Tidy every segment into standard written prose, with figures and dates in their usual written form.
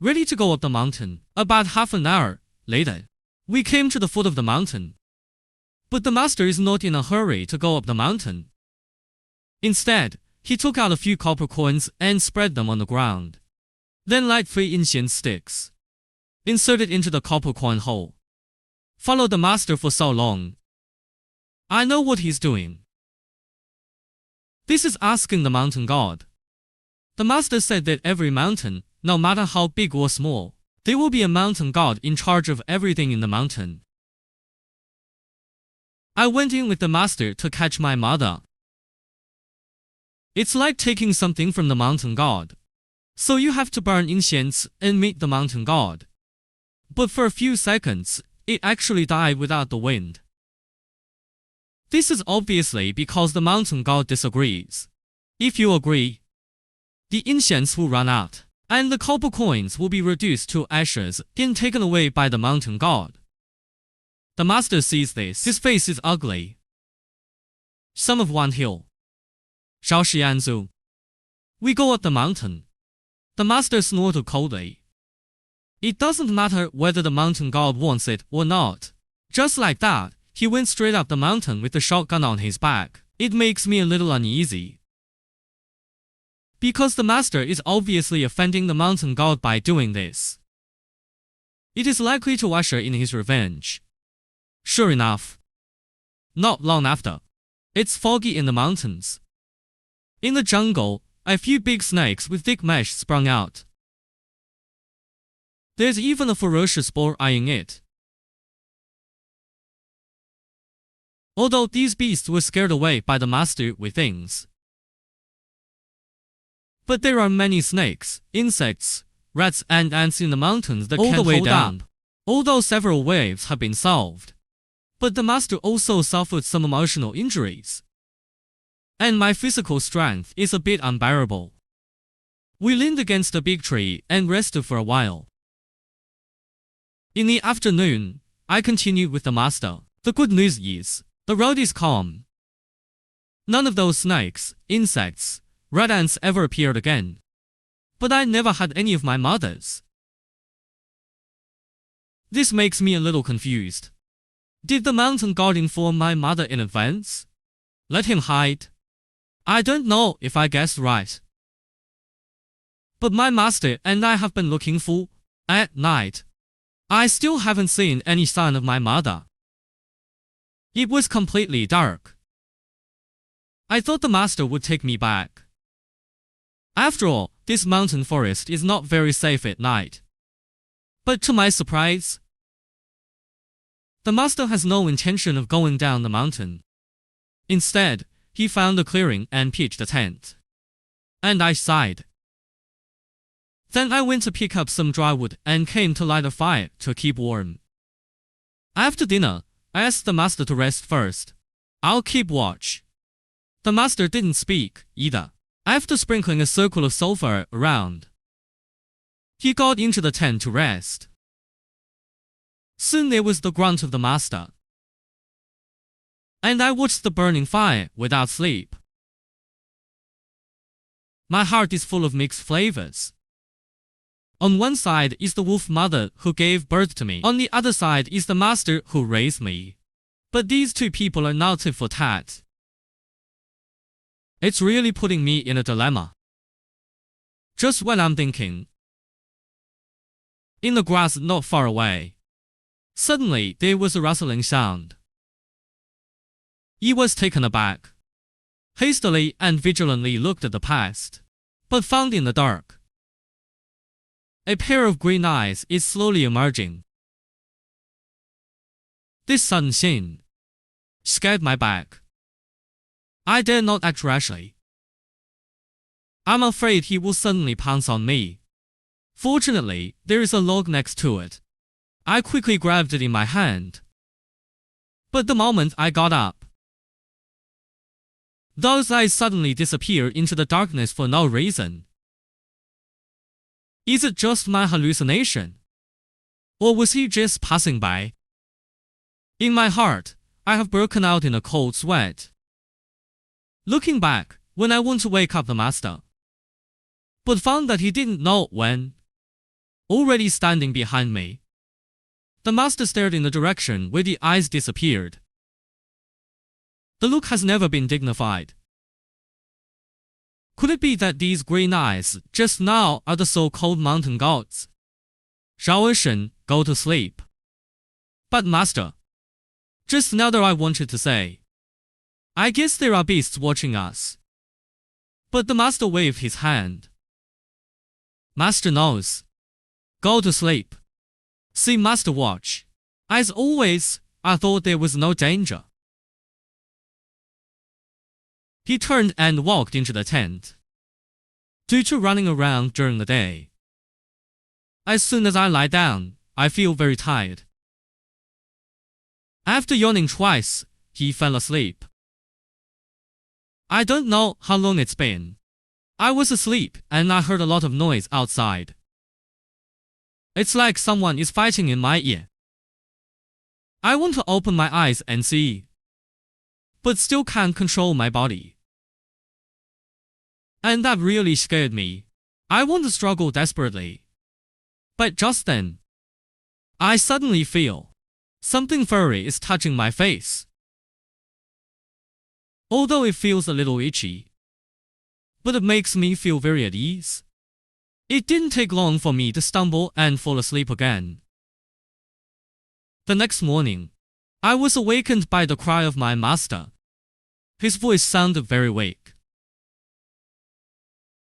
ready to go up the mountain. About half an hour later, we came to the foot of the mountain. But the master is not in a hurry to go up the mountain. Instead, he took out a few copper coins and spread them on the ground. Then light 3 incense sticks. Insert it into the copper coin hole. Followed the master for so long. I know what he's doing. This is asking the mountain god. The master said that every mountain, no matter how big or small, there will be a mountain god in charge of everything in the mountain. I went in with the master to catch my mother. It's like taking something from the mountain god. So you have to burn incense and meet the mountain god. But for a few seconds, it actually died without the wind. This is obviously because the mountain god disagrees. If you agree, the incense will run out, and the copper coins will be reduced to ashes and taken away by the mountain god. The master sees this. His face is ugly. Son of one hill. Shao Shianzu. We go up the mountain. The master snorted coldly. It doesn't matter whether the mountain god wants it or not. Just like that, he went straight up the mountain with the shotgun on his back. It makes me a little uneasy. Because the master is obviously offending the mountain god by doing this. It is likely to usher in his revenge. Sure enough. Not long after. It's foggy in the mountains. In the jungle, a few big snakes with thick mesh sprung out. There's even a ferocious boar eyeing it. Although these beasts were scared away by the master with things. But there are many snakes, insects, rats and ants in the mountains that can't hold up. Although several waves have been solved. But the master also suffered some emotional injuries. And my physical strength is a bit unbearable. We leaned against a big tree and rested for a while. In the afternoon, I continued with the master. The good news is, the road is calm. None of those snakes, insects, rat ants ever appeared again. But I never had any of my mother's. This makes me a little confused. Did the mountain god inform my mother in advance? Let him hide? I don't know if I guessed right. But my master and I have been looking for, at night. I still haven't seen any sign of my mother. It was completely dark. I thought the master would take me back. After all, this mountain forest is not very safe at night. But to my surprise, the master has no intention of going down the mountain. Instead, he found a clearing and pitched a tent. And I sighed. Then I went to pick up some dry wood and came to light a fire to keep warm. After dinner, I asked the master to rest first. I'll keep watch. The master didn't speak, either. After sprinkling a circle of sulfur around, he got into the tent to rest. Soon there was the grunt of the master. And I watched the burning fire without sleep. My heart is full of mixed flavors. On one side is the wolf mother who gave birth to me. On the other side is the master who raised me. But these two people are not tit for tat. It's really putting me in a dilemma. Just when I'm thinking, in the grass not far away, suddenly there was a rustling sound. He was taken aback, hastily and vigilantly looked at the past, but found in the dark. A pair of green eyes is slowly emerging. This sudden scene scared my back. I dare not act rashly. I'm afraid he will suddenly pounce on me. Fortunately, there is a log next to it. I quickly grabbed it in my hand. But the moment I got up, those eyes suddenly disappeared into the darkness for no reason. Is it just my hallucination? Or was he just passing by? In my heart, I have broken out in a cold sweat. Looking back, when I want to wake up the master, but found that he didn't know when already standing behind me. The master stared in the direction where the eyes disappeared. The look has never been dignified. Could it be that these green eyes just now are the so-called mountain gods? Shao Shen, go to sleep. But master, just now that I wanted to say, I guess there are beasts watching us. But the master waved his hand. Master knows. Go to sleep. See master watch. As always, I thought there was no danger. He turned and walked into the tent. Due to running around during the day, as soon as I lie down, I feel very tired. After yawning twice, he fell asleep. I don't know how long it's been. I was asleep and I heard a lot of noise outside. It's like someone is fighting in my ear. I want to open my eyes and see, but still can't control my body. And that really scared me. I want to struggle desperately. But just then, I suddenly feel something furry is touching my face. Although it feels a little itchy, but it makes me feel very at ease. It didn't take long for me to stumble and fall asleep again. The next morning, I was awakened by the cry of my master. His voice sounded very weak.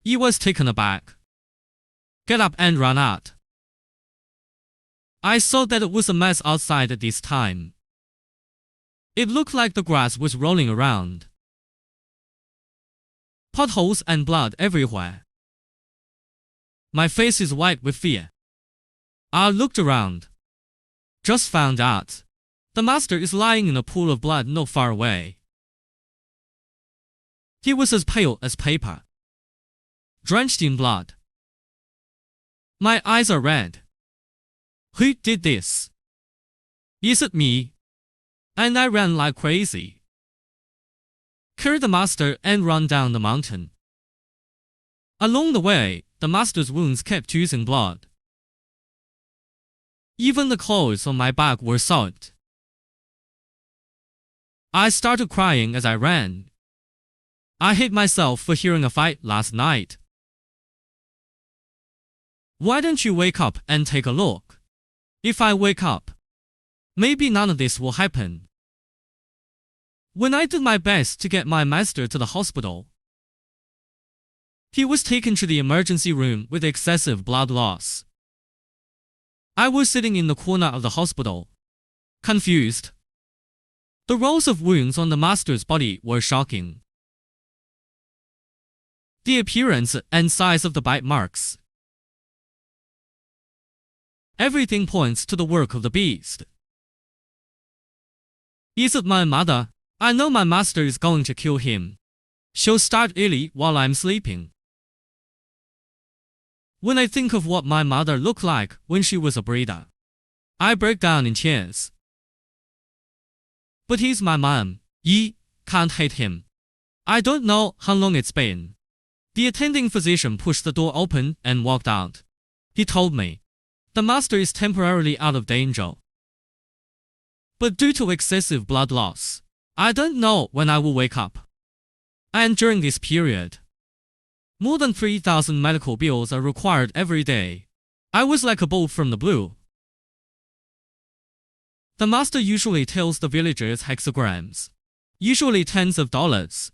He was taken aback. Get up and run out. I saw that it was a mess outside at this time. It looked like the grass was rolling around. Potholes and blood everywhere. My face is white with fear. I looked around. Just found out. The master is lying in a pool of blood not far away. He was as pale as paper, drenched in blood. My eyes are red. Who did this? Is it me? And I ran like crazy. Carried the master and ran down the mountain. Along the way, the master's wounds kept oozing blood. Even the clothes on my back were soaked. I started crying as I ran. I hate myself for hearing a fight last night. Why don't you wake up and take a look? If I wake up, maybe none of this will happen. When I did my best to get my master to the hospital, he was taken to the emergency room with excessive blood loss. I was sitting in the corner of the hospital, confused. The rows of wounds on the master's body were shocking. The appearance and size of the bite marks. Everything points to the work of the beast. Is it my mother? I know my master is going to kill him. She'll start early while I'm sleeping. When I think of what my mother looked like when she was a breeder, I break down in tears. But he's my mom. Ye can't hate him. I don't know how long it's been. The attending physician pushed the door open and walked out. He told me, the master is temporarily out of danger, but due to excessive blood loss, I don't know when I will wake up. And during this period, more than 3,000 medical bills are required every day. I was like a bolt from the blue. The master usually tells the villagers hexagrams, usually tens of dollars.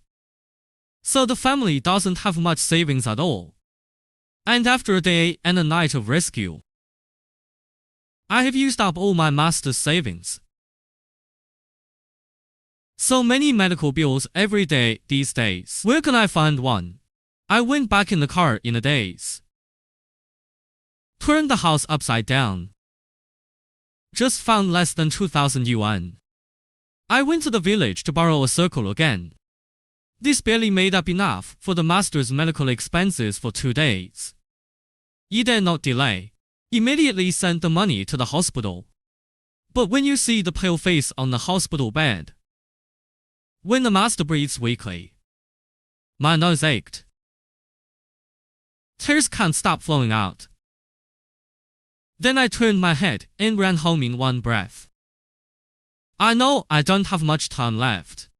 So the family doesn't have much savings at all. And after a day and a night of rescue, I have used up all my master's savings. So many medical bills every day these days. Where can I find one? I went back in the car in a daze. Turned the house upside down. Just found less than 2,000 yuan. I went to the village to borrow a circle again. This barely made up enough for the master's medical expenses for 2 days. He did not delay. Immediately sent the money to the hospital. But when you see the pale face on the hospital bed, when the master breathes weakly, my nose ached. Tears can't stop flowing out. Then I turned my head and ran home in one breath. I know I don't have much time left.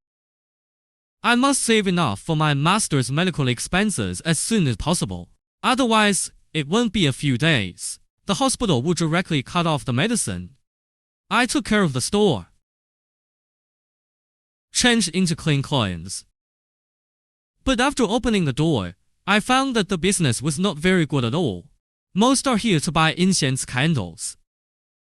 I must save enough for my master's medical expenses as soon as possible. Otherwise, it won't be a few days. The hospital would directly cut off the medicine. I took care of the store, changed into clean coins. But after opening the door, I found that the business was not very good at all. Most are here to buy incense candles.